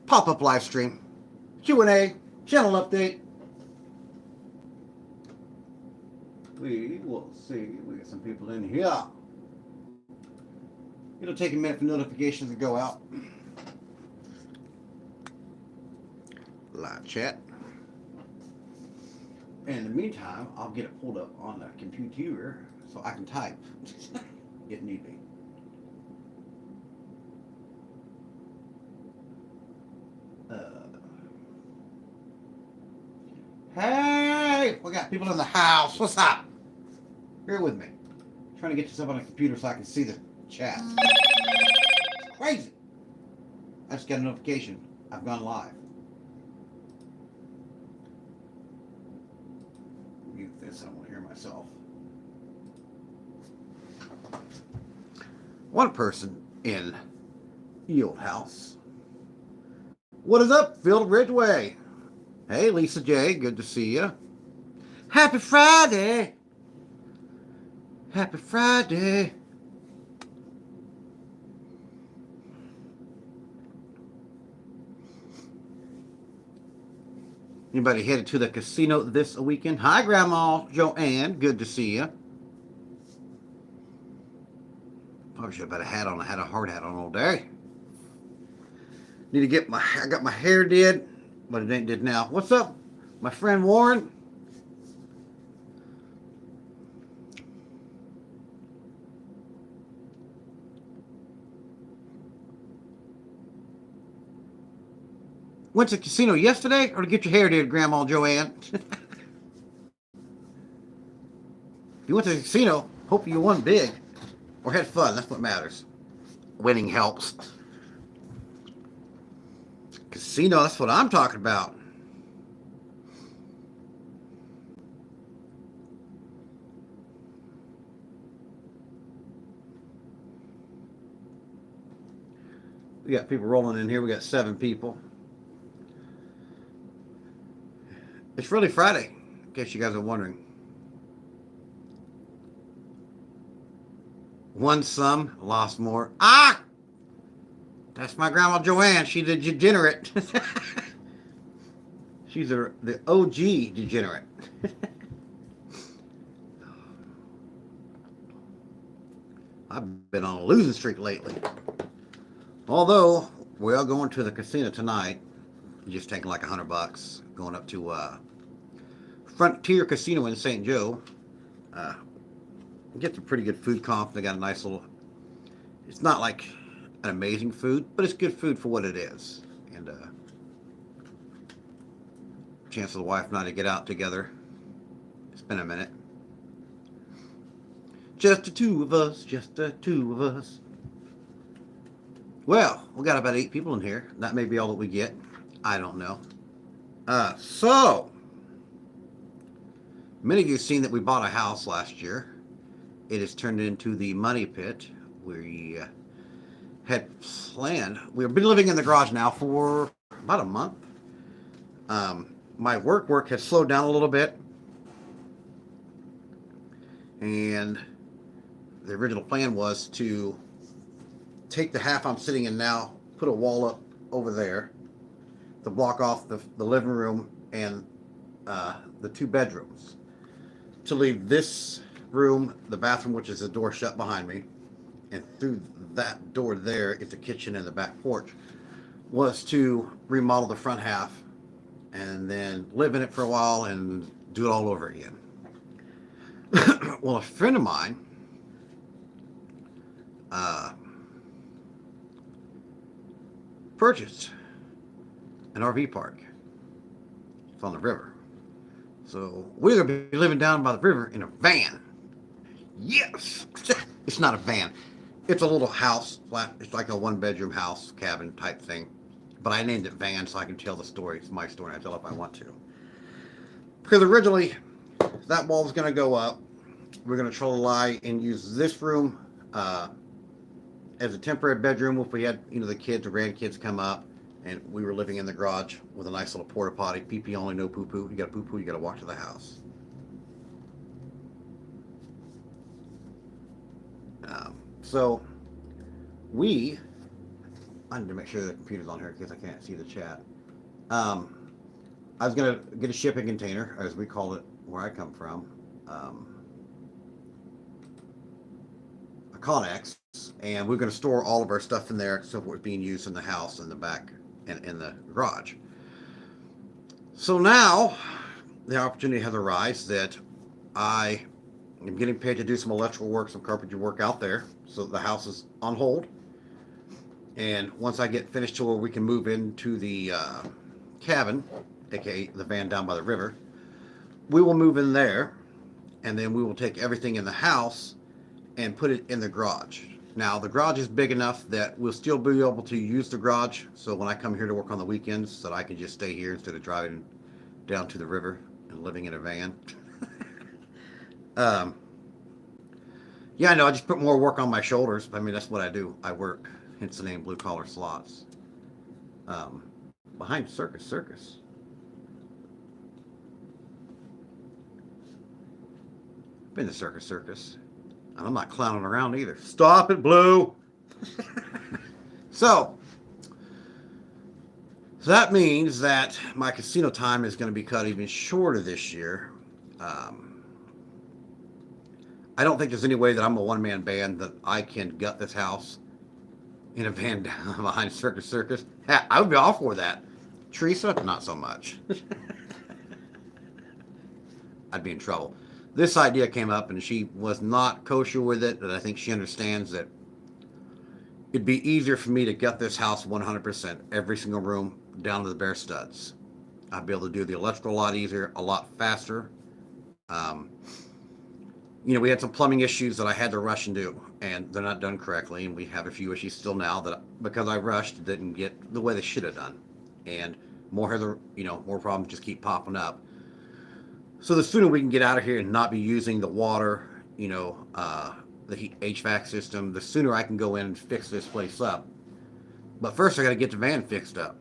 pop-up live stream, Q&A, channel update. We will see. We got some people in here. It'll take a minute for notifications to go out. Live chat. And in the meantime, I'll get it pulled up on the computer so I can type if need be. Hey, we got people in the house. What's up? Bear with me. I'm trying to get yourself on the computer so I can see the chat. It's crazy. I just got a notification. I've gone live. Mute this. I won't hear myself. One person in the old house. What is up, Phil Ridgeway? Hey, Lisa J. Good to see you. Happy Friday. Happy Friday. Anybody headed to the casino this weekend? Hi, Grandma Joanne. Good to see you. Probably should have had a hat on. I had a hard hat on all day. Need to get I got my hair did, but it ain't did now. What's up, my friend Warren? Went to the casino yesterday or to get your hair did, Grandma Joanne? If you went to the casino, hope you won big or had fun. That's what matters. Winning helps. Casino, that's what I'm talking about. We got people rolling in here. We got 7 people. It's really Friday, in case you guys are wondering. Won some, lost more. Ah! That's my Grandma Joanne. She's a degenerate. She's the OG degenerate. I've been on a losing streak lately. Although, we are going to the casino tonight. Just taking like $100. Going up to Frontier Casino in St. Joe. Get some pretty good food comp. They got a nice little... It's not like an amazing food, but it's good food for what it is. And chance of the wife and I to get out together. It's been a minute. Just the two of us. Just the two of us. Well, we got about 8 people in here. That may be all that we get. I don't know. So, many of you have seen that we bought a house last year. It has turned into the money pit. We had planned. We've been living in the garage now for about a month. My work has slowed down a little bit. And the original plan was to take the half I'm sitting in now, put a wall up over there to block off the living room and the 2 bedrooms. To leave this room, the bathroom, which is the door shut behind me, and through that door there is the kitchen and the back porch, was to remodel the front half and then live in it for a while and do it all over again. Well, a friend of mine purchased an RV park. It's on the river. So we're going to be living down by the river in a van. Yes! It's not a van. It's a little house. It's like a 1-bedroom house, cabin type thing. But I named it van so I can tell the story. It's my story. I tell it if I want to. Because originally, that wall was going to go up. We're going to try to lie and use this room as a temporary bedroom if we had, the kids or grandkids come up. And we were living in the garage with a nice little porta potty. Pee-pee only, no poo-poo. You got poo-poo, you got to walk to the house. So we I need to make sure the computer's on here because I can't see the chat. Um, I was gonna get a shipping container, as we call it where I come from, um, a Connex, and we're gonna store all of our stuff in there, so it's being used in the house, in the back, and in the garage. So now the opportunity has arisen that I am getting paid to do some electrical work, some carpentry work out there. So the house is on hold. And once I get finished to where we can move into the cabin, aka the van down by the river, we will move in there, and then we will take everything in the house and put it in the garage. Now the garage is big enough that we'll still be able to use the garage. So when I come here to work on the weekends, that I can just stay here instead of driving down to the river and living in a van. um, yeah, I know. I just put more work on my shoulders. I mean, that's what I do. I work. Hence the name Blue Collar Slots. Behind Circus. Been to Circus. And I'm not clowning around either. Stop it, Blue. So that means that my casino time is going to be cut even shorter this year. I don't think there's any way that I'm a one-man band that I can gut this house in a van down behind Circus. I would be all for that. Teresa, not so much. I'd be in trouble. This idea came up and she was not kosher with it, but I think she understands that it'd be easier for me to gut this house 100%, every single room down to the bare studs. I'd be able to do the electrical a lot easier, a lot faster. We had some plumbing issues that I had to rush and do, and they're not done correctly, and we have a few issues still now that, because I rushed, didn't get the way they should have done. And more problems just keep popping up. So the sooner we can get out of here and not be using the water, the heat HVAC system, the sooner I can go in and fix this place up. But first I got to get the van fixed up.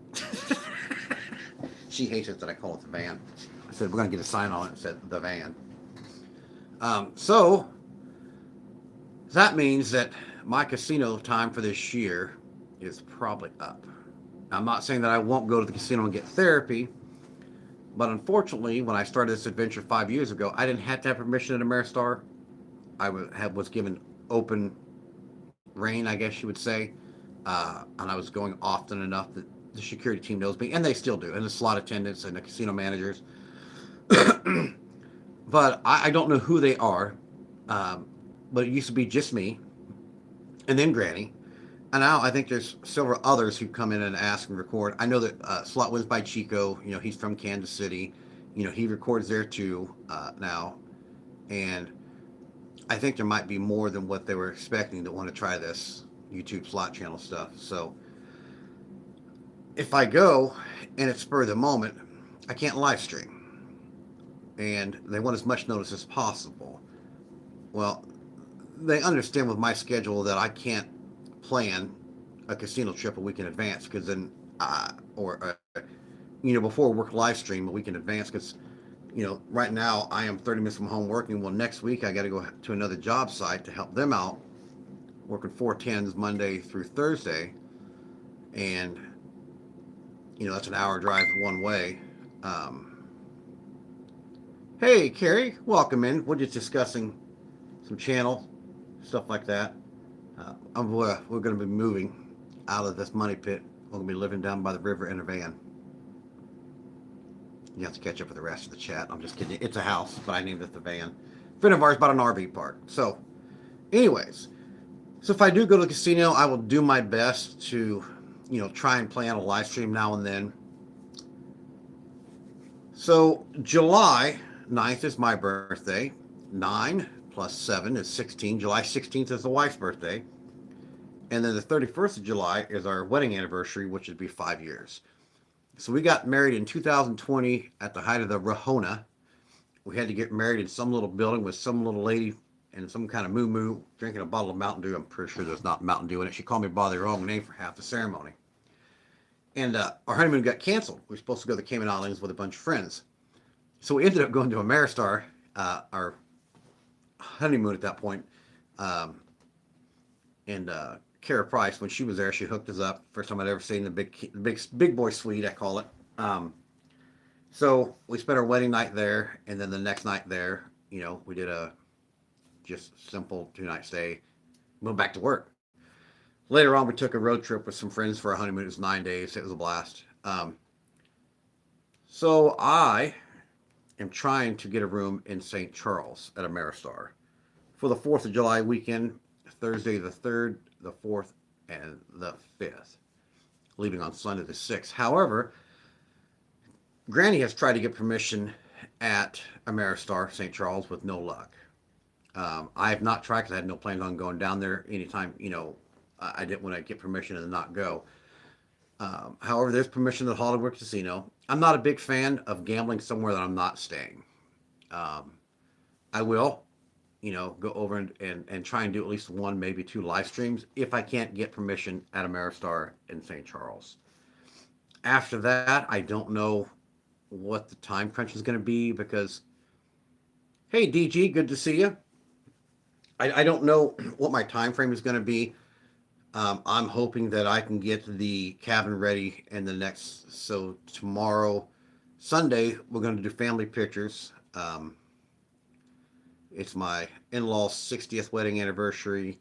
She hates it that I call it the van. I said, we're going to get a sign on it that said the van. So that means that my casino time for this year is probably up. I'm not saying that I won't go to the casino and get therapy, but unfortunately, when I started this adventure 5 years ago, I didn't have to have permission at Ameristar. I was given open reign, I guess you would say, and I was going often enough that the security team knows me, and they still do, and the slot attendants and the casino managers. But I don't know who they are, but it used to be just me, and then Granny. And now I think there's several others who come in and ask and record. I know that Slot Wins by Chico, he's from Kansas City. He records there too now. And I think there might be more than what they were expecting that want to try this YouTube slot channel stuff. So if I go and it's spur of the moment, I can't live stream. And they want as much notice as possible. Well, they understand with my schedule that I can't plan a casino trip a week in advance, because then before work live stream a week in advance, because right now I am 30 minutes from home working. Well, next week I got to go to another job site to help them out, working 410s Monday through Thursday, and that's an hour drive one way. Hey Carrie, welcome in. We're just discussing some channel stuff like that. We're going to be moving out of this money pit. We're going to be living down by the river in a van. You have to catch up with the rest of the chat. I'm just kidding. It's a house, but I named it the van. A friend of ours bought an RV park. So, anyways, if I do go to the casino, I will do my best to, try and plan a live stream now and then. So, July 9th is my birthday. 9 plus 7 is 16. July 16th is the wife's birthday. And then the 31st of July is our wedding anniversary, which would be 5 years. So we got married in 2020 at the height of the Rahona. We had to get married in some little building with some little lady and some kind of moo-moo drinking a bottle of Mountain Dew. I'm pretty sure there's not Mountain Dew in it. She called me by the wrong name for half the ceremony. And our honeymoon got canceled. We were supposed to go to the Cayman Islands with a bunch of friends. So we ended up going to Ameristar, our honeymoon at that point, and Kara Price, when she was there, she hooked us up. First time I'd ever seen the big boy suite, I call it. So we spent our wedding night there, and then the next night there, we did a just simple 2 night stay. Went back to work. Later on, we took a road trip with some friends for a honeymoon. It was 9 days. It was a blast. So I am trying to get a room in St. Charles at Ameristar for the 4th of July weekend, Thursday the 3rd, the 4th, and the 5th, leaving on Sunday the 6th. However, Granny has tried to get permission at Ameristar St. Charles with no luck. I have not tried because I had no plans on going down there anytime. I didn't want to get permission and not go. However, there's permission at Hollywood Casino. I'm not a big fan of gambling somewhere that I'm not staying. I will, go over and try and do at least one, maybe two live streams if I can't get permission at Ameristar in St. Charles. After that, I don't know what the time crunch is going to be because, hey, DG, good to see you. I don't know what my time frame is going to be. I'm hoping that I can get the cabin ready in the next. So tomorrow, Sunday, we're going to do family pictures. It's my in-law's 60th wedding anniversary,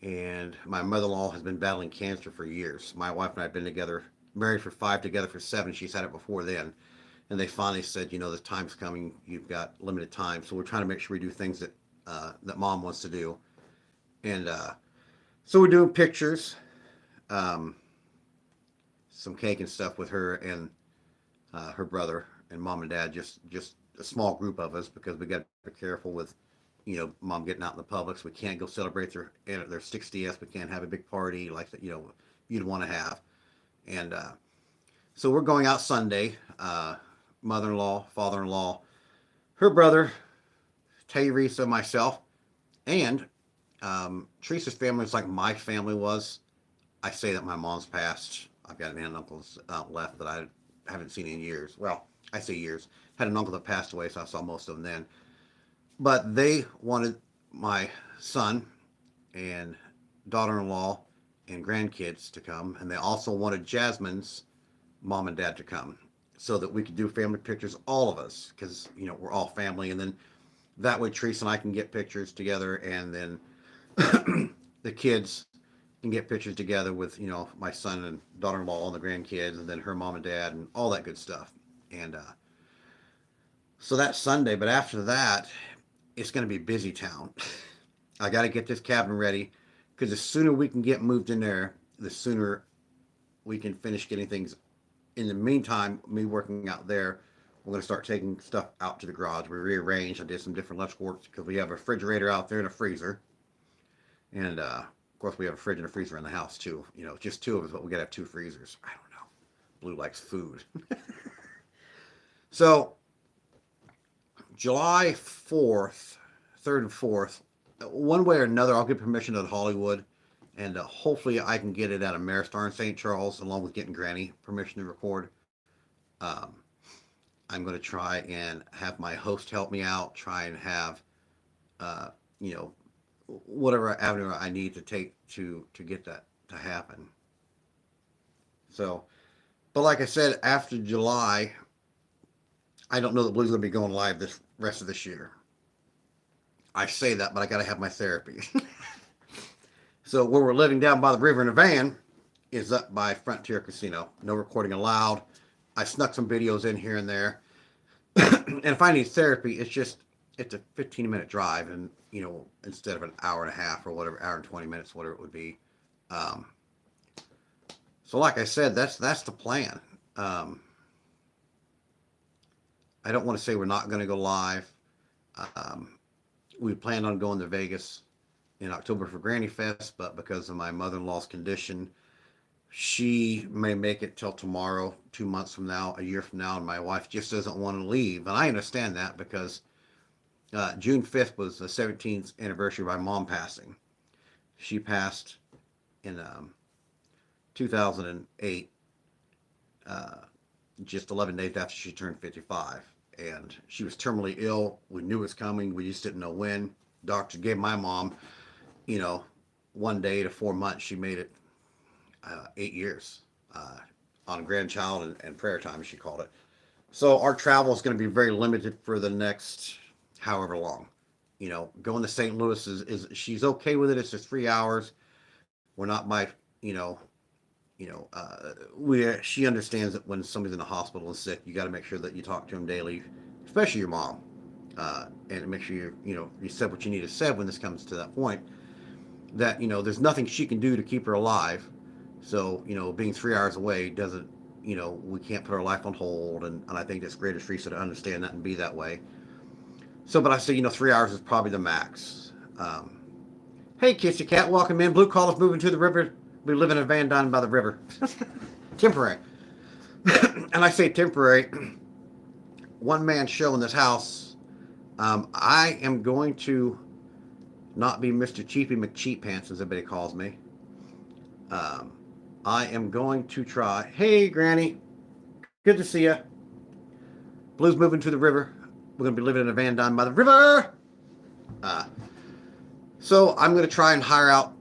and my mother-in-law has been battling cancer for years. My wife and I have been together, married for 5, together for 7. She's had it before then. And they finally said, the time's coming. You've got limited time. So we're trying to make sure we do things that Mom wants to do. And so we're doing pictures, some cake and stuff with her and her brother and Mom and Dad, just a small group of us because we got to be careful with, Mom getting out in the public. So we can't go celebrate their 60th. We can't have a big party like that, you'd want to have. And so we're going out Sunday. Mother-in-law, father-in-law, her brother, Teresa, myself, and Teresa's family is like my family was. I say that my mom's passed. I've got an aunt and uncles left that I haven't seen in years. Well, I say years. Had an uncle that passed away, so I saw most of them then. But they wanted my son and daughter-in-law and grandkids to come, and they also wanted Jasmine's mom and dad to come so that we could do family pictures, all of us, because, we're all family. And then that way Teresa and I can get pictures together, and then the kids can get pictures together with, my son and daughter-in-law and the grandkids, and then her mom and dad and all that good stuff. And so that's Sunday. But after that, it's going to be busy town. I got to get this cabin ready because the sooner we can get moved in there, the sooner we can finish getting things. In the meantime, me working out there, we're going to start taking stuff out to the garage. We rearranged. I did some different electrical work because we have a refrigerator out there and a freezer. And, of course, we have a fridge and a freezer in the house, too. Just 2 of us, but we got to have 2 freezers. I don't know. Blue likes food. So, July 4th, 3rd and 4th, one way or another, I'll get permission to Hollywood. And hopefully I can get it at Ameristar in St. Charles, along with getting Granny permission to record. I'm going to try and have my host help me out, try and have, whatever avenue I need to take to get that to happen. So, but like I said, after July, I don't know that Blue's going to be going live this rest of this year. I say that, but I got to have my therapy. So where we're living down by the river in a van is up by Frontier Casino. No recording allowed. I snuck some videos in here and there. And if I need therapy, it's a 15-minute drive, and instead of an hour and a half or whatever, hour and 20 minutes, whatever it would be. So like I said, that's the plan. I don't want to say we're not going to go live. We planned on going to Vegas in October for Granny Fest, but because of my mother-in-law's condition, she may make it till tomorrow, 2 months from now, a year from now, and my wife just doesn't want to leave. And I understand that because June 5th was the 17th anniversary of my mom passing. She passed in 2008, just 11 days after she turned 55. And she was terminally ill. We knew it was coming. We just didn't know when. Doctor gave my mom, one day to 4 months, she made it 8 years uh, on grandchild and prayer time, as she called it. So our travel is going to be very limited for the next however long. Going to St. Louis is she's okay with it. It's just 3 hours. We're not by, you know, she understands that when somebody's in the hospital and sick, you got to make sure that you talk to them daily, especially your mom, and make sure you said what you need to say when this comes to that point. That there's nothing she can do to keep her alive. So being 3 hours away doesn't, we can't put our life on hold, and I think that's great of Teresa to understand that and be that way. So, but I say 3 hours is probably the max. Hey, Kissy Cat, welcome in. Blue Collar's moving to the river. We live in a van down by the river. Temporary. And I say temporary. One man show in this house. I am going to not be Mr. Cheapy McCheap Pants, as everybody calls me. I am going to try. Hey, Granny. Good to see you. Blue's moving to the river. We're going to be living in a van down by the river. So I'm going to try and hire out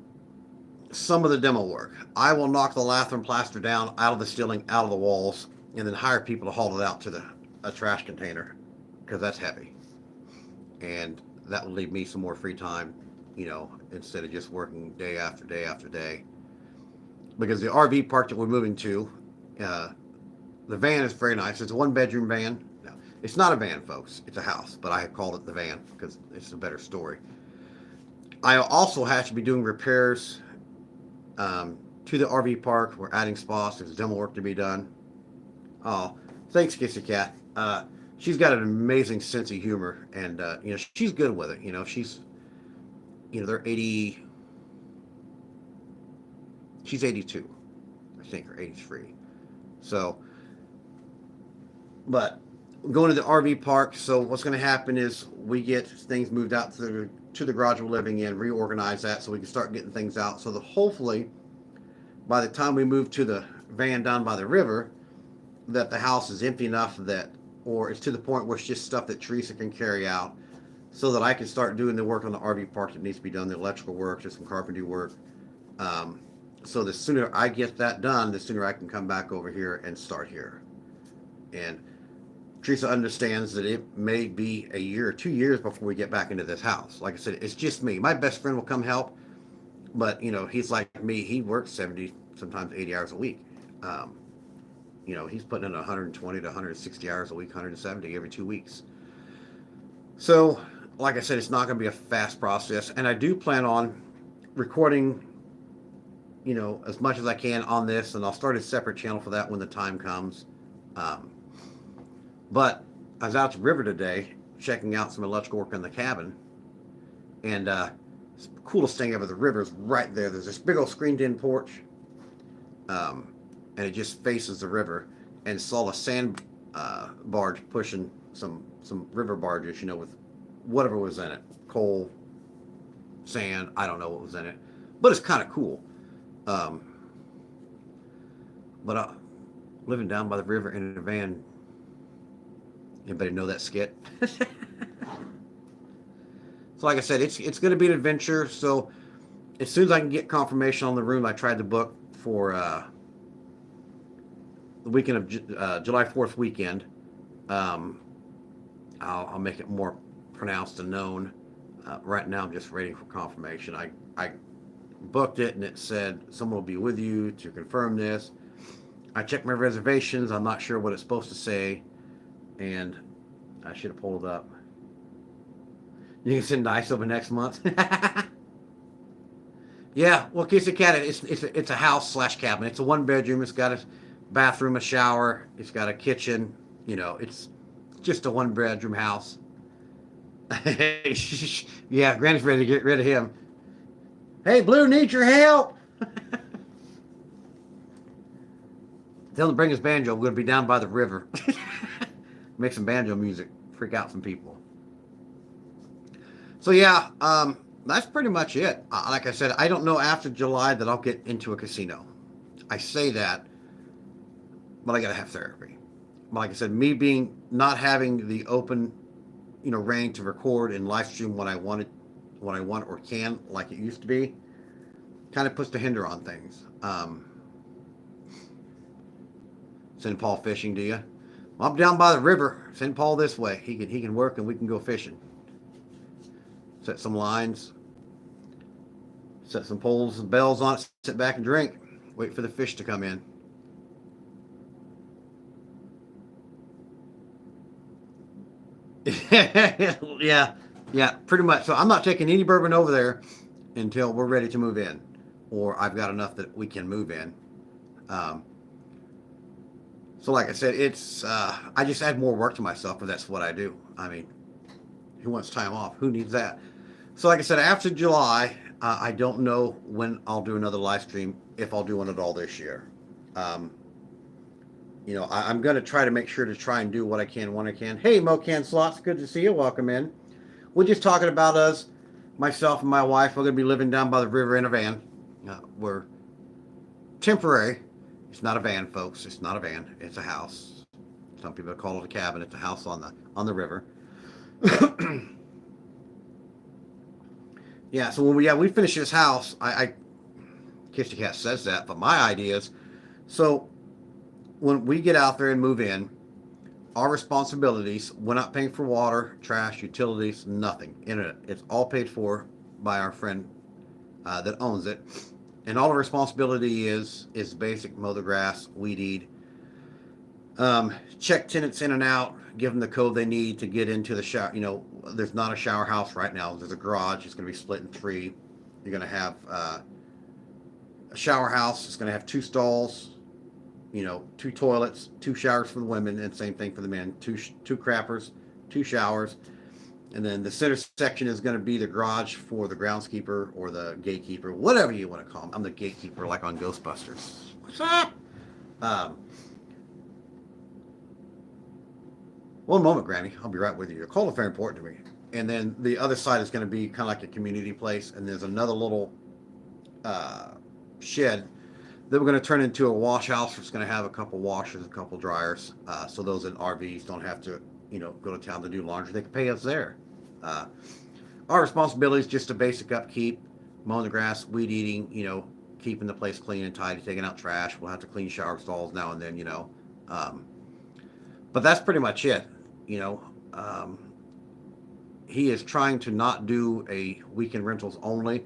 some of the demo work. I will knock the latham plaster down out of the ceiling, out of the walls, and then hire people to haul it out to a trash container, because that's heavy. And that will leave me some more free time, instead of just working day after day after day. Because the RV park that we're moving to, the van is very nice. It's a 1-bedroom van. No, it's not a van, folks. It's a house, but I have called it the van because it's a better story. I also have to be doing repairs to the RV park. We're adding spots. There's demo work to be done. Oh, thanks, Kissy Cat. She's got an amazing sense of humor, and she's good with it. She's, they're 80. She's 82, I think, or 83. So, but going to the RV park. So what's going to happen is we get things moved out to the garage we're living in, reorganize that so we can start getting things out. So that hopefully, by the time we move to the van down by the river, that the house is empty enough that, or it's to the point where it's just stuff that Teresa can carry out, so that I can start doing the work on the RV park that needs to be done, the electrical work, just some carpentry work. So the sooner I get that done, the sooner I can come back over here and start here. And Teresa understands that it may be a year or 2 years before we get back into this house. Like I said, it's just me. My best friend will come help, but he's like me. He works 70, sometimes 80 hours a week. He's putting in 120 to 160 hours a week, 170 every 2 weeks. So, like I said, it's not going to be a fast process, and I do plan on recording as much as I can on this, and I'll start a separate channel for that when the time comes. But I was out to the river today, checking out some electrical work in the cabin, and the coolest thing ever, the river is right there. There's this big old screened-in porch, and it just faces the river, and saw a sand barge pushing some river barges, with whatever was in it, coal, sand, I don't know what was in it, but it's kind of cool. But living down by the river in a van, anybody know that skit? So like I said, it's going to be an adventure. So as soon as I can get confirmation on the room, I tried to book for the weekend of July 4th weekend. I'll make it more pronounced and known. Right now I'm just waiting for confirmation. I booked it and it said someone will be with you to confirm this. I checked my reservations. I'm not sure what it's supposed to say, and I should have pulled it up. You can send ice over next month. Yeah, well, Kissy Cat, it's a house / cabin. It's a 1-bedroom. It's got a bathroom, a shower. It's got a kitchen. It's just a 1-bedroom house. Yeah, Granny's ready to get rid of him. Hey, Blue, need your help. Tell him to bring his banjo. We're going to be down by the river. Make some banjo music. Freak out some people. So yeah, that's pretty much it. Like I said, I don't know after July that I'll get into a casino. I say that, but I got to have therapy. Like I said, me not having the open, reign to record and live stream what I want or can, like it used to be. kind of puts the hinder on things. Send Paul fishing, do you? Well, I'm down by the river. Send Paul this way. He can work and we can go fishing. Set some lines, set some poles and bells on it, sit back and drink. Wait for the fish to come in. yeah, pretty much. So I'm not taking any bourbon over there until we're ready to move in, or I've got enough that we can move in. Um, so like I said, it's I just add more work to myself, but that's what I do. I mean, who wants time off? Who needs that? So like I said, after July, I don't know when I'll do another live stream, if I'll do one at all this year. Um, I'm going to try to make sure to try and do what I can when I can. Hey, Mocan Slots, good to see you. Welcome in. We're just talking about us, myself and my wife. We're going to be living down by the river in a van. We're temporary. It's not a van, folks. It's not a van. It's a house. Some people call it a cabin. It's a house on the river. Yeah. So when we finish this house, I Kitty Cat says that, but my idea is, so when we get out there and move in, our responsibilities, we're not paying for water, trash, utilities, nothing. Internet, it's all paid for by our friend that owns it. And all the responsibility is basic: mow the grass, weed eat, check tenants in and out, give them the code they need to get into the shower. There's not a shower house right now. There's a garage. It's going to be split in three. You're going to have a shower house. It's going to have 2 stalls, 2 toilets, 2 showers for the women, and same thing for the men. Two crappers, 2 showers. And then the center section is going to be the garage for the groundskeeper or the gatekeeper, whatever you want to call them. I'm the gatekeeper, like on Ghostbusters. What's up? One moment, Granny. I'll be right with you. Your call is very important to me. And then the other side is going to be kind of like a community place. And there's another little shed that we're going to turn into a wash house. It's going to have a couple washers, a couple dryers. So those in RVs don't have to, go to town to do laundry. They can pay us there. Our responsibility is just a basic upkeep, mowing the grass, weed eating, keeping the place clean and tidy, taking out trash. We'll have to clean shower stalls now and then, but that's pretty much it. He is trying to not do a weekend rentals only.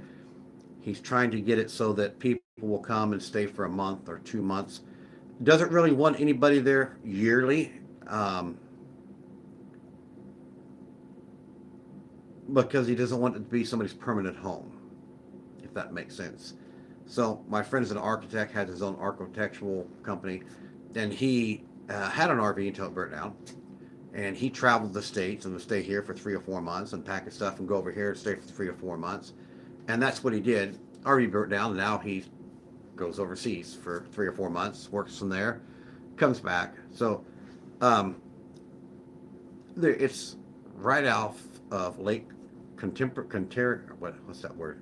He's trying to get it so that people will come and stay for a month or 2 months. Doesn't really want anybody there yearly, because he doesn't want it to be somebody's permanent home, if that makes sense. So my friend is an architect, has his own architectural company, and he had an RV until it burnt down. And he traveled the states and would stay here for 3 or 4 months and pack his stuff and go over here and stay for 3 or 4 months. And that's what he did. RV burnt down, and now he goes overseas for 3 or 4 months, works from there, comes back. So it's right off of Lake what's that word?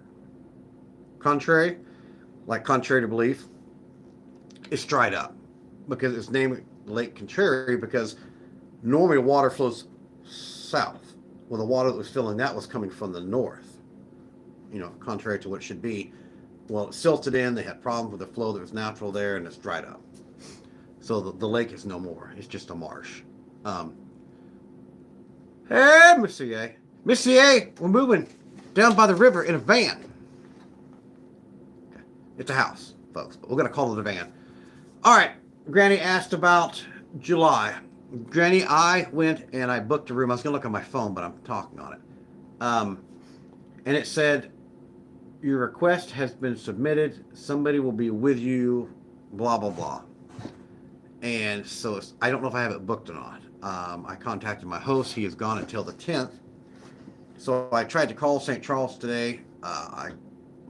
Contrary, like contrary to belief. It's dried up because it's named Lake Contrary because normally water flows south. Well, the water that was filling that was coming from the north, contrary to what it should be. Well, it silted in. They had problems with the flow that was natural there, and it's dried up. So the lake is no more. It's just a marsh. Hey, Monsieur. Monsieur, we're moving down by the river in a van. Okay. It's a house, folks, but we're going to call it a van. All right. Granny asked about July. Granny, I went and I booked a room. I was going to look on my phone, but I'm talking on it. And it said, your request has been submitted. Somebody will be with you, blah, blah, blah. And so I don't know if I have it booked or not. I contacted my host. He is gone until the 10th. So I tried to call St. Charles today. I've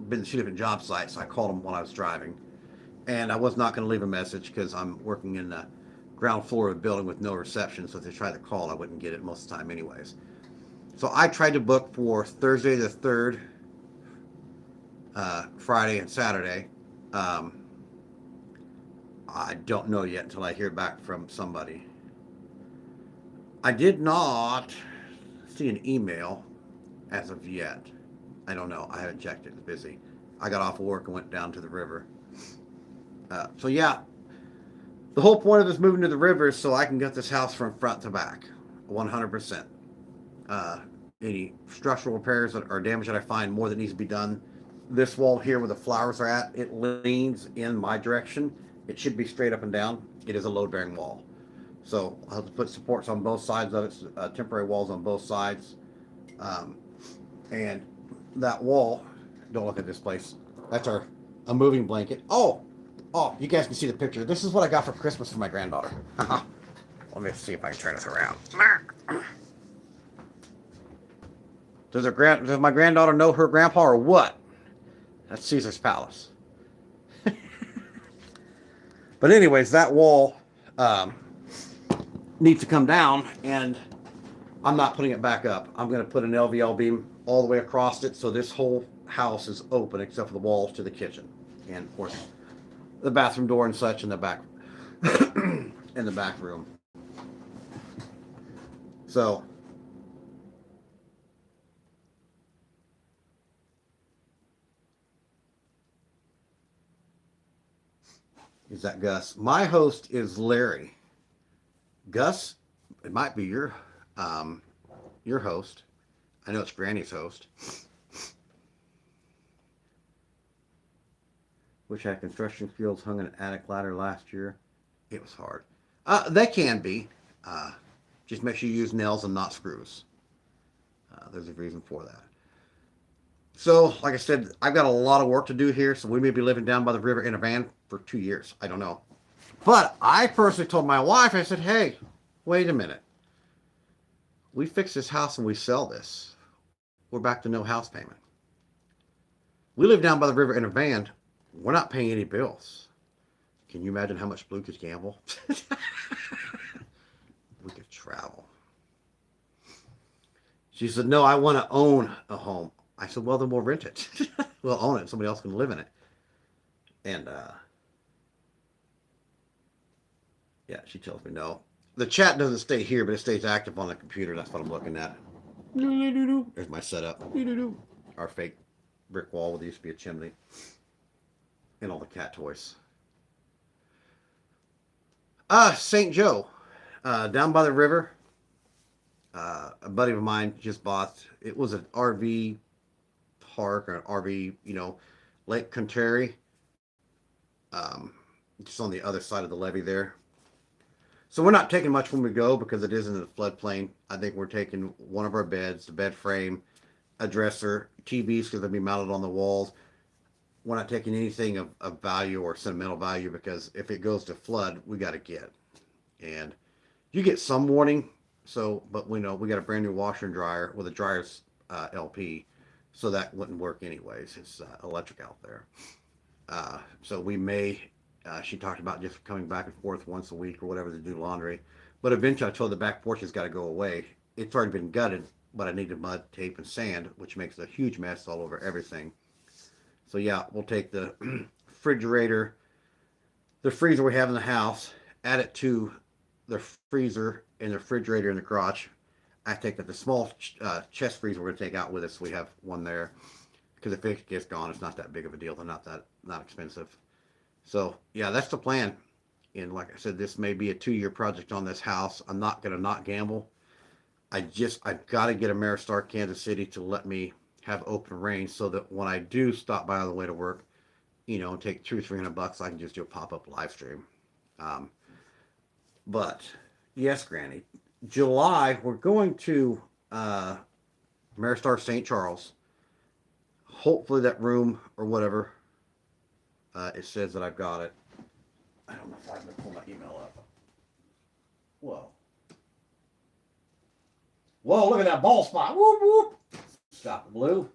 been to 2 different job sites, so I called him while I was driving. And I was not going to leave a message because I'm working in the ground floor of a building with no reception. So if they tried to call, I wouldn't get it most of the time anyways. So I tried to book for Thursday the 3rd, Friday and Saturday. I don't know yet until I hear back from somebody. I did not see an email as of yet. I don't know. I haven't checked it. It's busy. I got off of work and went down to the river. So yeah, the whole point of this moving to the river is so I can get this house from front to back, 100%. Any structural repairs or damage that I find more that needs to be done. This wall here where the flowers are at, it leans in my direction. It should be straight up and down. It is a load bearing wall. So I'll have to put supports on both sides of it, temporary walls on both sides. Um, and that wall, don't look at this place. That's a moving blanket. Oh, you guys can see the picture. This is what I got for Christmas for my granddaughter. Let me see if I can turn this around. Does my granddaughter know her grandpa or what? That's Caesar's Palace. But anyways, that wall needs to come down, and I'm not putting it back up. I'm going to put an LVL beam all the way across it, so this whole house is open except for the walls to the kitchen, and of course the bathroom door and such in the back in the back room. So is that Gus? My host is Larry. Gus, it might be your host. I know it's Granny's host. Wish I had construction skills, hung an attic ladder last year. It was hard. They can be. Just make sure you use nails and not screws. There's a reason for that. So, like I said, I've got a lot of work to do here, so we may be living down by the river in a van for 2 years. I don't know. But I personally told my wife, I said, hey, wait a minute. We fix this house and we sell this. We're back to no house payment. We live down by the river in a van. We're not paying any bills. Can you imagine how much Blue could gamble? We could travel. She said, no, I want to own a home. I said, well, then we'll rent it. We'll own it. Somebody else can live in it. And, yeah, she tells me no. The chat doesn't stay here, but it stays active on the computer. That's what I'm looking at. There's my setup. Our fake brick wall where there used to be a chimney. And all the cat toys. St. Joe. Down by the river. A buddy of mine just bought, it was an RV park or an RV, Lake Contairy. Just on the other side of the levee there. So we're not taking much when we go because it is in the floodplain. I think we're taking one of our beds, the bed frame, a dresser, TVs because they'll be mounted on the walls. We're not taking anything of value or sentimental value because if it goes to flood, we got to get. And you get some warning. So, but we know we got a brand new washer and dryer with a dryer's LP. So that wouldn't work anyways. It's electric out there. So we may, she talked about just coming back and forth once a week or whatever to do laundry. But eventually I told the back porch has got to go away. It's already been gutted, but I needed mud, tape, and sand, which makes a huge mess all over everything. So yeah, we'll take the refrigerator, the freezer we have in the house, add it to the freezer and the refrigerator in the garage. I take that the small chest freezer we're going to take out with us. We have one there because if it gets gone, it's not that big of a deal. They're not expensive. So yeah, that's the plan. And like I said, this may be a 2-year project on this house. I'm not going to not gamble. I've got to get Ameristar Kansas City to let me have open range so that when I do stop by on the way to work, and take $200-300, I can just do a pop-up live stream. But yes, Granny, July we're going to Ameristar St. Charles. Hopefully that room or whatever it says that I've got it. I don't know if I'm gonna pull my email up. Whoa, look at that ball spot. Whoop whoop. Stop it, Blue.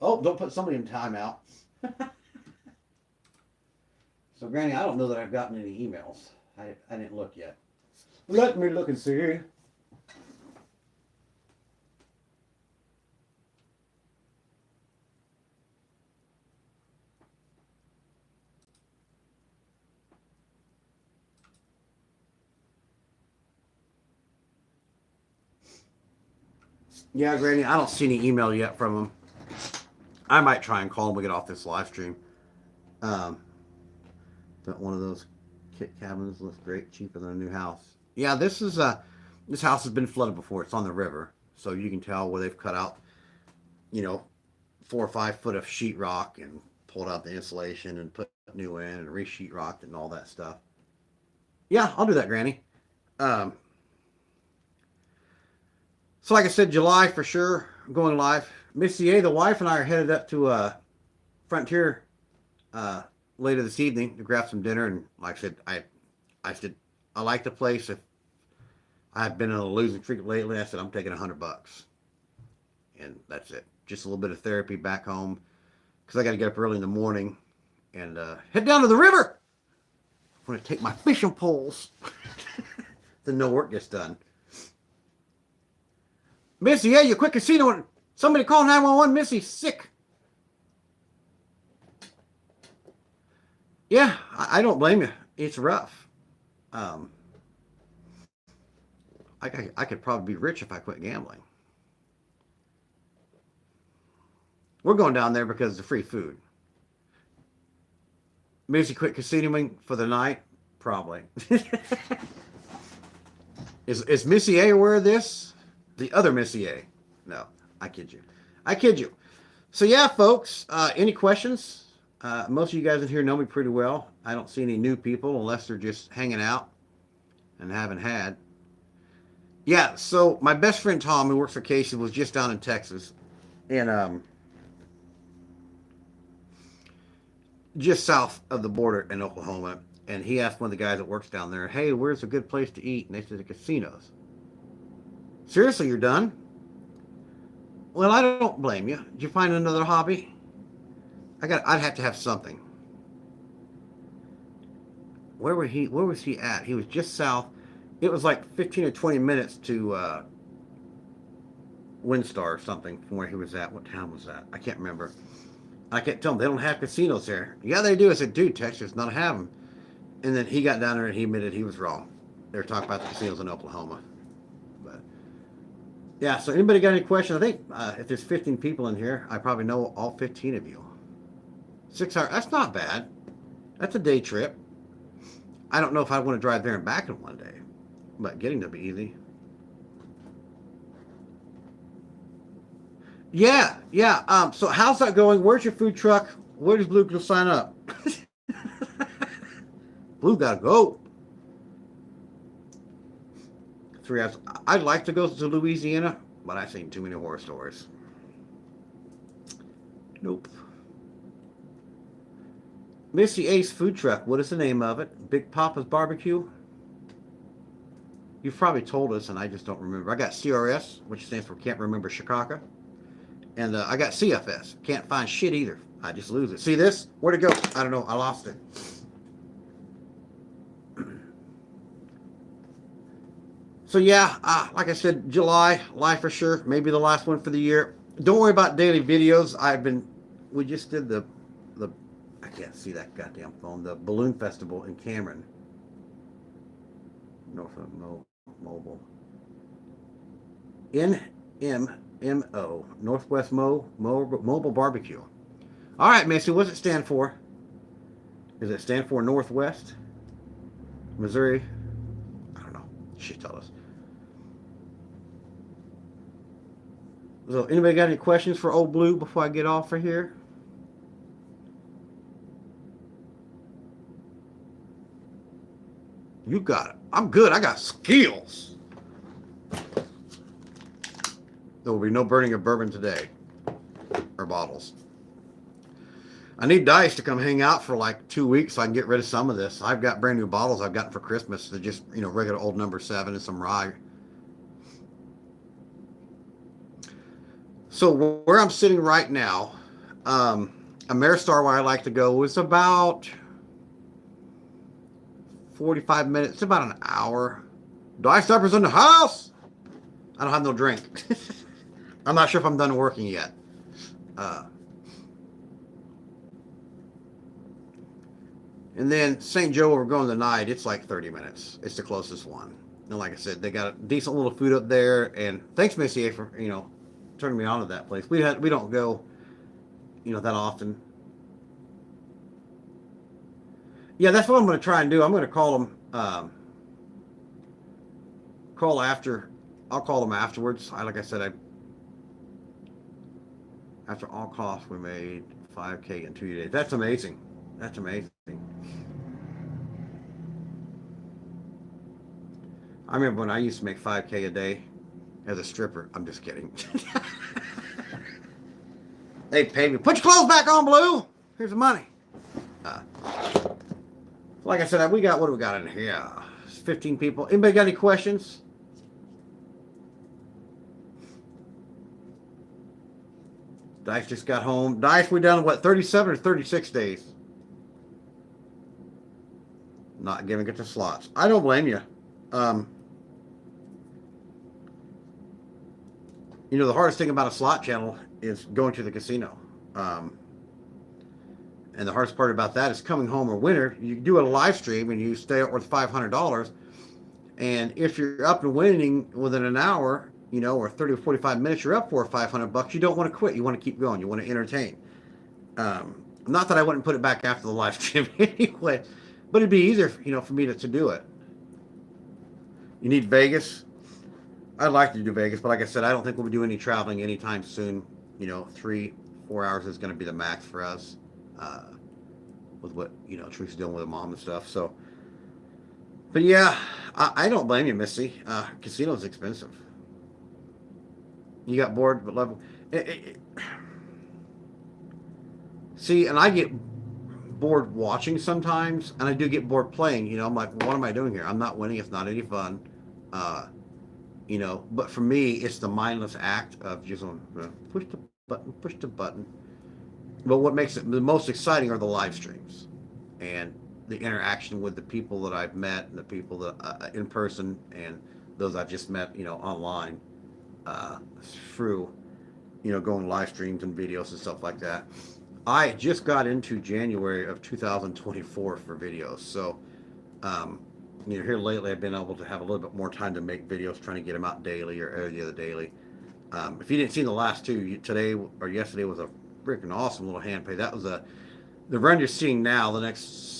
Oh, don't put somebody in timeout. So, Granny, I don't know that I've gotten any emails. I didn't look yet. Let me look and see. Yeah, Granny, I don't see any email yet from them. I might try and call him. We get off this live stream. Um, but one of those kit cabins looks great, cheaper than a new house. Yeah, this house has been flooded before. It's on the river, so you can tell where they've cut out, you know, 4 or 5 foot of sheetrock and pulled out the insulation and put new in and re-sheetrocked and all that stuff. Yeah, I'll do that, Granny. Um, so like I said, July for sure. I'm going live. Missy A, the wife, and I are headed up to Frontier uh, later this evening to grab some dinner. And like I said, I like the place. If I've been in a losing streak lately, I said I'm taking $100, and that's it. Just a little bit of therapy back home because I got to get up early in the morning and head down to the river. I'm going to take my fishing poles. Then no work gets done. Missy, yeah, you quick casino. Somebody call 911. Missy's sick. Yeah, I don't blame you. It's rough. Um, I could probably be rich if I quit gambling. We're going down there because of the free food. Missy quit casinoing for the night? Probably. Is Missy A aware of this? The other Missy A? No, I kid you. I kid you. So yeah, folks, any questions? Most of you guys in here know me pretty well. I don't see any new people unless they're just hanging out and haven't had. Yeah, so my best friend Tom, who works for Casey, was just down in Texas. And just south of the border in Oklahoma. And he asked one of the guys that works down there, hey, where's a good place to eat? And they said the casinos. Seriously, you're done? Well, I don't blame you. Did you find another hobby? I'd have to have something. Where was he at? He was just south. It was like 15 or 20 minutes to Windstar or something from where he was at. What town was that? I can't remember. I can't tell them they don't have casinos there. Yeah, they do. I said, dude, Texas does not have them. And then he got down there and he admitted he was wrong. They were talking about the casinos in Oklahoma. But yeah, so anybody got any questions? I think if there's 15 people in here, I probably know all 15 of you. 6 hours, that's not bad. That's a day trip. I don't know if I want to drive there and back in one day, but getting to be easy. Yeah, yeah. So how's that going? Where's your food truck? Where does Blue go sign up? Blue gotta go. 3 hours. I'd like to go to Louisiana, but I've seen too many horror stories. Nope. Missy Ace food truck. What is the name of it? Big Papa's Barbecue? You've probably told us, and I just don't remember. I got CRS, which stands for Can't Remember Chicago. And I got CFS. Can't find shit either. I just lose it. See this? Where'd it go? I don't know. I lost it. So yeah, like I said, July, live for sure. Maybe the last one for the year. Don't worry about daily videos. We just did the, I can't see that goddamn phone, the Balloon Festival in Cameron. Norfolk Mobile. NMMO, Northwest Mobile Barbecue. All right, Missy, what's it stand for? Does it stand for Northwest? Missouri? I don't know. She tell us. So, anybody got any questions for Old Blue before I get off for here? You got it. I'm good. I got skills. There will be no burning of bourbon today. Or bottles. I need Dice to come hang out for like 2 weeks so I can get rid of some of this. I've got brand new bottles I've gotten for Christmas. They're just, regular old number 7 and some rye. So where I'm sitting right now, Ameristar, where I like to go, is about 45 minutes. It's about an hour. Dice Uppers in the house. I don't have no drink. I'm not sure if I'm done working yet. And then St. Joe, where we're going tonight, it's like 30 minutes. It's the closest one. And like I said, they got a decent little food up there. And thanks, Missy A, for, turning me on to that place. We don't go that often. Yeah, that's what I'm going to try and do. I'm going to call them. Call after. I'll call them afterwards. Like I said, after all costs, we made 5K in 2 days. That's amazing. That's amazing. I remember when I used to make 5K a day as a stripper. I'm just kidding. They paid me. Put your clothes back on, Blue. Here's the money. Uh, like I said, what do we got in here? 15 people. Anybody got any questions? Dice just got home. Dice, we done what, 37 or 36 days? Not giving it to slots. I don't blame you. The hardest thing about a slot channel is going to the casino. And the hardest part about that is coming home a winner. You do a live stream and you stay up with $500. And if you're up and winning within an hour, or 30 or 45 minutes, you're up $400 or $500. You don't want to quit. You want to keep going. You want to entertain. Not that I wouldn't put it back after the live stream anyway, but it'd be easier, for me to do it. You need Vegas. I'd like to do Vegas, but like I said, I don't think we'll be doing any traveling anytime soon. 3-4 hours is going to be the max for us. With what Teresa's dealing with her mom and stuff. So, but yeah, I don't blame you, Missy. Casino's expensive. You got bored, but level. See, and I get bored watching sometimes, and I do get bored playing. I'm like, what am I doing here? I'm not winning. It's not any fun. But for me, it's the mindless act of just push the button. But what makes it the most exciting are the live streams and the interaction with the people that I've met and the people that in person and those I've just met, online through, going live streams and videos and stuff like that. I just got into January of 2024 for videos. So, here lately I've been able to have a little bit more time to make videos, trying to get them out daily or every other daily. If you didn't see the last two, today or yesterday was a freaking awesome little hand pay. That was the run you're seeing now. The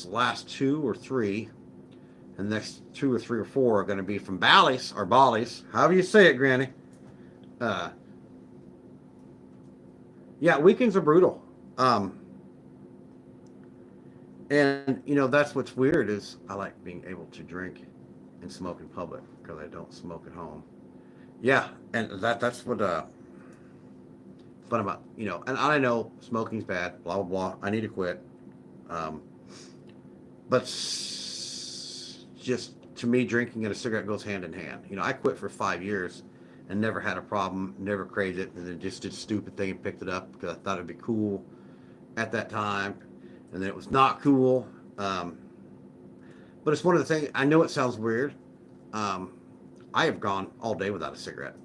last 2 or 3, and the next 2 or 3 or 4 are going to be from Bally's or Bolly's, however you say it, Granny. Yeah, weekends are brutal. And that's what's weird is I like being able to drink and smoke in public because I don't smoke at home. Yeah, and that's what fun about and I know smoking's bad, blah blah blah. I need to quit. But just to me, drinking and a cigarette goes hand in hand. I quit for 5 years and never had a problem, never craved it, and then just did a stupid thing and picked it up because I thought it'd be cool at that time, and then it was not cool. But it's one of the things. I know it sounds weird. I have gone all day without a cigarette,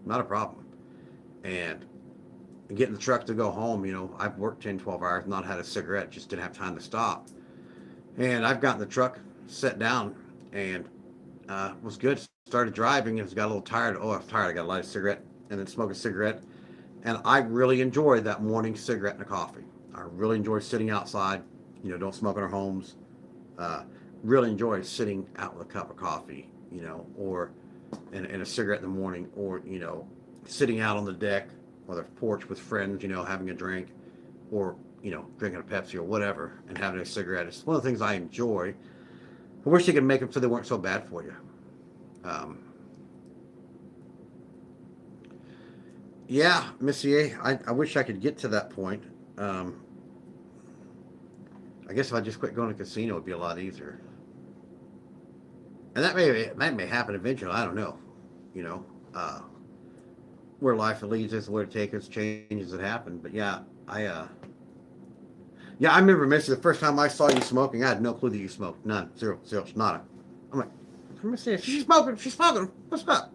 not a problem, and get in the truck to go home. I've worked 10-12 hours, not had a cigarette, just didn't have time to stop. And I've gotten the truck, sat down, and was good. Started driving and got a little tired. Oh, I'm tired. I got to light a cigarette and then smoke a cigarette. And I really enjoy that morning cigarette and a coffee. I really enjoy sitting outside. Don't smoke in our homes. Really enjoy sitting out with a cup of coffee, or and a cigarette in the morning, or sitting out on the deck or the porch with friends, having a drink, or drinking a Pepsi or whatever and having a cigarette. It's one of the things I enjoy. I wish they could make them so they weren't so bad for you. Yeah, Missy A, I wish I could get to that point. I guess if I just quit going to casino, it would be a lot easier. And that may happen eventually. I don't know. Where life leads us, where it takes us, changes that happen. But yeah, I remember, Missy, the first time I saw you smoking, I had no clue that you smoked. None. Zero. Nada. I'm like, Missy, she's smoking. What's up?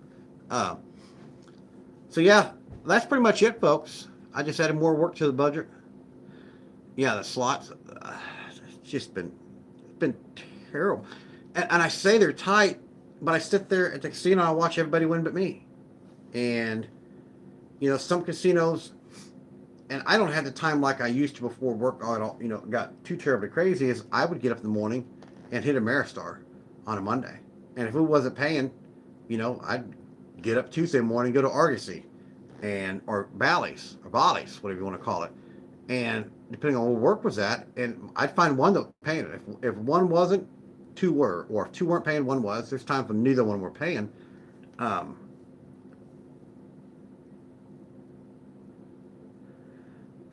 So yeah, that's pretty much it, folks. I just added more work to the budget. Yeah, the slots, it's just been terrible. And I say they're tight, but I sit there at the casino and I watch everybody win but me. And some casinos, and I don't have the time like I used to before work got too terribly crazy, is I would get up in the morning and hit Ameristar on a Monday. And if it wasn't paying, I'd get up Tuesday morning, go to Argosy or Bally's, whatever you want to call it. And depending on where work was at, and I'd find one that was paying it. If one wasn't, two were, or if two weren't paying, one was. There's times when neither one were paying. Um,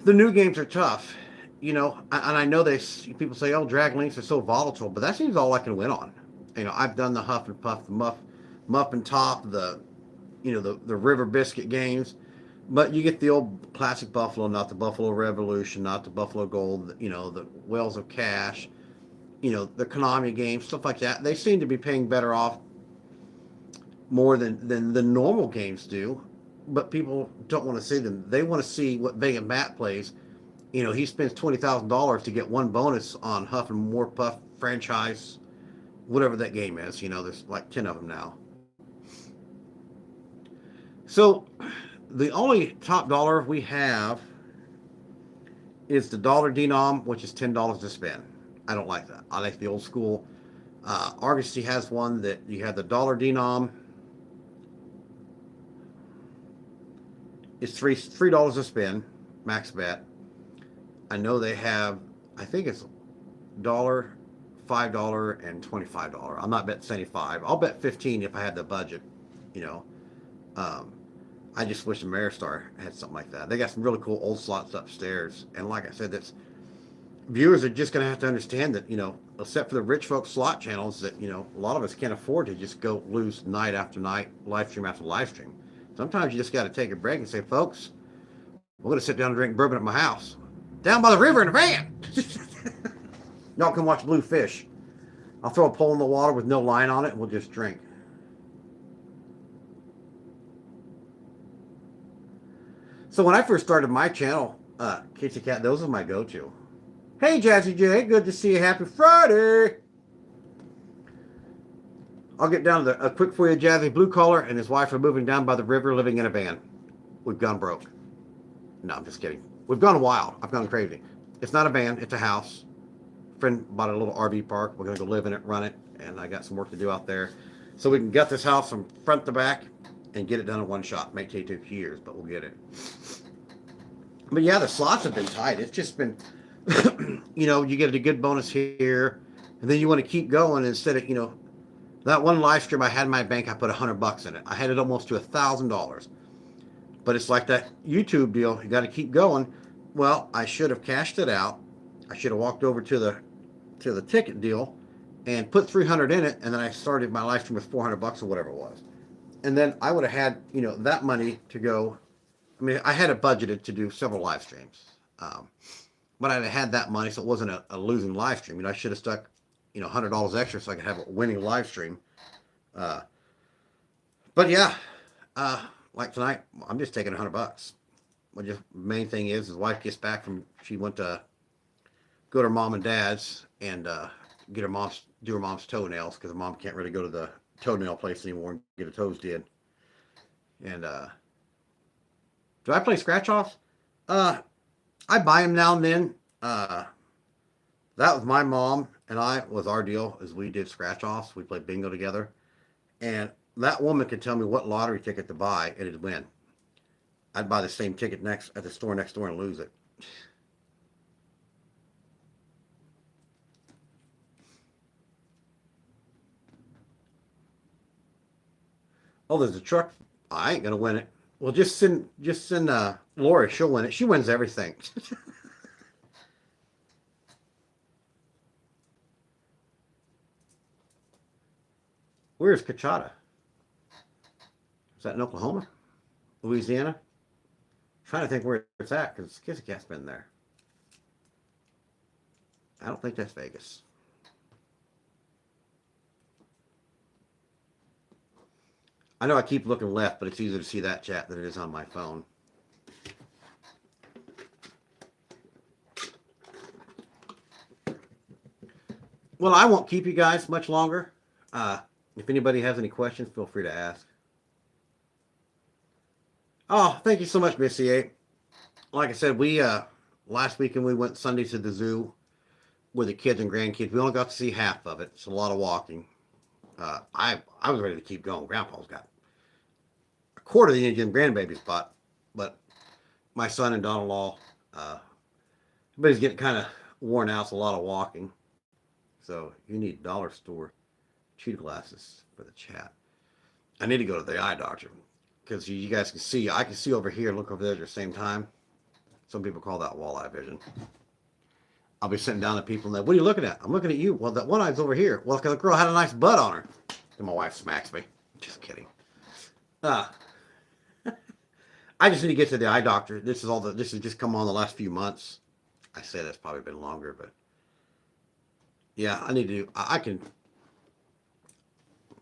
the new games are tough, and I know people say, "Oh, Dragon Links are so volatile," but that seems all I can win on. I've done the Huff and Puff, the Muff and Top, the River Biscuit games, but you get the old classic Buffalo, not the Buffalo Revolution, not the Buffalo Gold, the Wells of Cash, the Konami games, stuff like that. They seem to be paying better off more than the normal games do, but people don't want to see them. They want to see what Vega Matt plays. He spends $20,000 to get one bonus on Huff and More Puff franchise, whatever that game is. There's like 10 of them now. So the only top dollar we have is the dollar denom, which is $10 to spend. I don't like that. I like the old school. Argosy has one that you have the dollar denom. It's $3 a spin, max bet. I know they have, I think it's $1, $5, and $25. I'm not betting 75. I'll bet 15 if I had the budget. I just wish Ameristar had something like that. They got some really cool old slots upstairs, and like I said, viewers are just going to have to understand that, except for the rich folks slot channels, that a lot of us can't afford to just go lose night after night, live stream after live stream. Sometimes you just got to take a break and say, folks, we're going to sit down and drink bourbon at my house, down by the river in a van. Y'all can watch Blue Fish. I'll throw a pole in the water with no line on it, and we'll just drink. So when I first started my channel, Kitty Cat, those are my go-to. Hey, Jazzy J, good to see you. Happy Friday. I'll get down to a quick for you. Jazzy Blue Collar and his wife are moving down by the river, living in a van. We've gone broke. No, I'm just kidding. We've gone wild. I've gone crazy. It's not a van. It's a house. Friend bought a little RV park. We're going to go live in it, run it, and I got some work to do out there. So we can gut this house from front to back and get it done in one shot. May take 2 years, but we'll get it. But yeah, the slots have been tight. It's just been, you get a good bonus here, and then you want to keep going instead of, that one live stream I had in my bank, I put $100 in it. I had it almost to $1,000. But it's like that YouTube deal. You got to keep going. Well, I should have cashed it out. I should have walked over to the ticket deal and put 300 in it, and then I started my live stream with $400 or whatever it was. And then I would have had, that money to go. I mean, I had it budgeted to do several live streams. But I'd have had that money, so it wasn't a losing live stream. I should have stuck, $100 extra so I could have a winning live stream. But yeah, like tonight, I'm just taking $100. The main thing is his wife gets back she went to go to her mom and dad's and do her mom's toenails, because her mom can't really go to the toenail place anymore and get her toes did. And do I play scratch offs? I buy them now and then. That was my mom and was our deal, as we did scratch offs. We played bingo together, and that woman could tell me what lottery ticket to buy and it'd win. I'd buy the same ticket at the store next door and lose it. Oh, there's a truck. I ain't gonna win it. Well, just send Lori. She'll win it. She wins everything. Where's Cachata? Is that in Oklahoma? Louisiana? I'm trying to think where it's at, because Kissy Cat's been there. I don't think that's Vegas. I know I keep looking left, but it's easier to see that chat than it is on my phone. Well, I won't keep you guys much longer. If anybody has any questions, feel free to ask. Oh, thank you so much, Missy A. like I said, we last weekend we went Sunday to the zoo with the kids and grandkids. We only got to see half of it. It's a lot of walking. I was ready to keep going. Grandpa's got a quarter of the Indian grandbaby spot, but my son and daughter-in-law, everybody's getting kind of worn out. It's a lot of walking, so you need dollar store cheetah glasses for the chat. I need to go to the eye doctor because you guys can see. I can see over here and look over there at the same time. Some people call that walleye vision. I'll be sitting down to people and they, what are you looking at? I'm looking at you. Well, that one eye's over here. Well, because the girl had a nice butt on her. And my wife smacks me. Just kidding. I just need to get to the eye doctor. This has just come on the last few months. I say that's probably been longer, but yeah, I need to. I can. I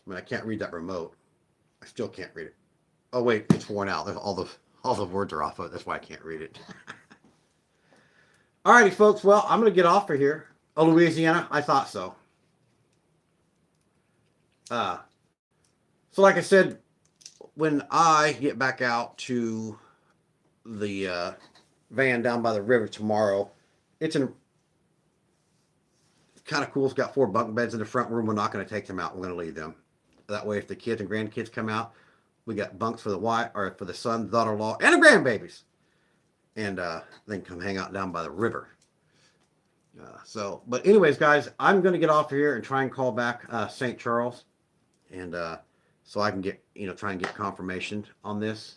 mean, I can't read that remote. I still can't read it. Oh wait, it's worn out. All the words are off of it. That's why I can't read it. Alrighty, folks. Well, I'm gonna get off of here. Oh, Louisiana. I thought so. So like I said, when I get back out to the van down by the river tomorrow, it's kind of cool. It's got 4 bunk beds in the front room. We're not going to take them out. We're going to leave them. That way, if the kids and grandkids come out, we got bunks for the wife or for the son, daughter-in-law, and the grandbabies, and then come hang out down by the river. But anyways, guys, I'm going to get off here and try and call back St. Charles, and so I can get try and get confirmation on this,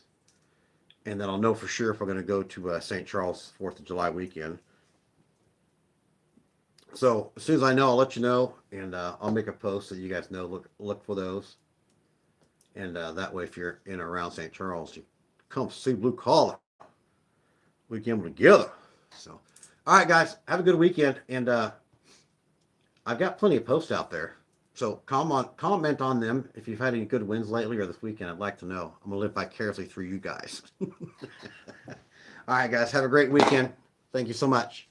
and then I'll know for sure if we're going to go to St. Charles 4th of July weekend. So as soon as I know, I'll let you know, and I'll make a post so you guys know. Look for those, and that way, if you're in or around St. Charles, you come see Blue Collar. We can get together. So, all right, guys, have a good weekend, and I've got plenty of posts out there. So comment on them if you've had any good wins lately or this weekend. I'd like to know. I'm gonna live vicariously through you guys. All right, guys, have a great weekend. Thank you so much.